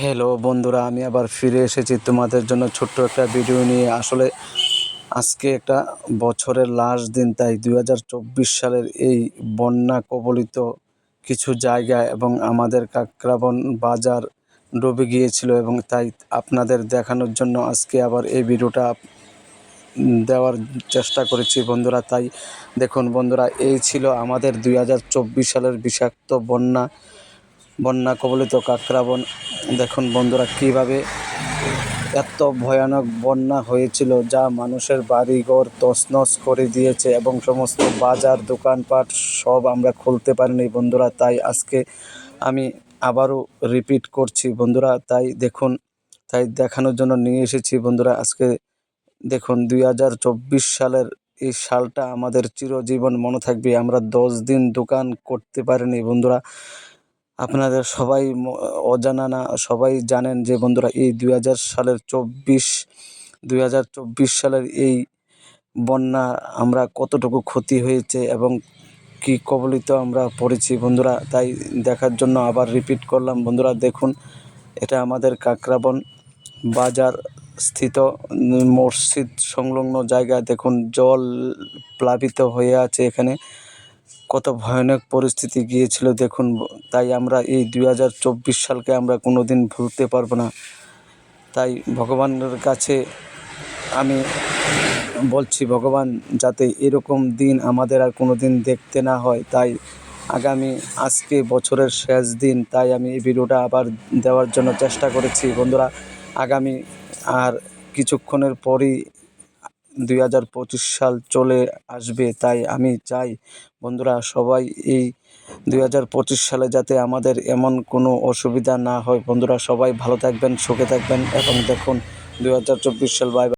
Hello বন্ধুরা, আমি আবার ফিরে এসেছি তোমাদের জন্য ছোট্ট একটা ভিডিও নিয়ে। আসলে আজকে একটা বছরের লাস্ট দিন, তাই 2024 সালের এই বন্যা কবলিত কিছু জায়গা এবং আমাদের কাকরাবন বাজার ডুবে গিয়েছিল, এবং তাই আপনাদের দেখানোর জন্য আজকে আবার এই ভিডিওটা দেওয়ার চেষ্টা করেছি বন্ধুরা। তাই দেখুন বন্ধুরা, এই ছিল আমাদের 2024 সালের বিষাক্ত বন্যা কবলিত কাকরাবন। দেখুন বন্ধুরা, কীভাবে এত ভয়ানক বন্যা হয়েছিল, যা মানুষের বাড়িঘর তছনছ করে দিয়েছে এবং সমস্ত বাজার দোকানপাট সব আমরা খুলতে পারিনি বন্ধুরা। তাই আজকে আমি আবারও রিপিট করছি বন্ধুরা। তাই দেখুন, তাই দেখানোর জন্য নিয়ে এসেছি বন্ধুরা। আজকে দেখুন, 2024 সালের এই সালটা আমাদের চিরজীবন মনে থাকবে। আমরা 10 দিন দোকান করতে পারিনি বন্ধুরা। আপনাদের সবাই অজানা না, সবাই জানেন যে বন্ধুরা, এই 2024 সালের এই বন্যা আমরা কতটুকু ক্ষতি হয়েছে এবং কি কবলিত আমরা পড়েছি বন্ধুরা। তাই দেখার জন্য আবার রিপিট করলাম বন্ধুরা। দেখুন, এটা আমাদের কাকরাবন বাজার স্থিত মসজিদ সংলগ্ন জায়গা। দেখুন, জল প্লাবিত হয়ে আছে এখানে, কত ভয়ানক পরিস্থিতি গিয়েছিল দেখুন। তাই আমরা এই 2024 সালকে আমরা কোনো দিন ভুলতে পারবো না। তাই ভগবানের কাছে আমি বলছি, ভগবান যাতে এরকম দিন আমাদের আর কোনো দিন দেখতে না হয়। তাই আজকে বছরের শেষ দিন, তাই আমি এই ভিডিওটা আবার দেওয়ার জন্য চেষ্টা করেছি বন্ধুরা। আগামী আর কিছুক্ষণের পরই 2025 সাল চলে আসবে। তাই আমি চাই বন্ধুরা, সবাই এই 2025 সালে যাতে আমাদের এমন কোনো অসুবিধা না হয় বন্ধুরা। সবাই ভালো থাকবেন, সুখে থাকবেন এবং দেখুন 2024 সাল বাই।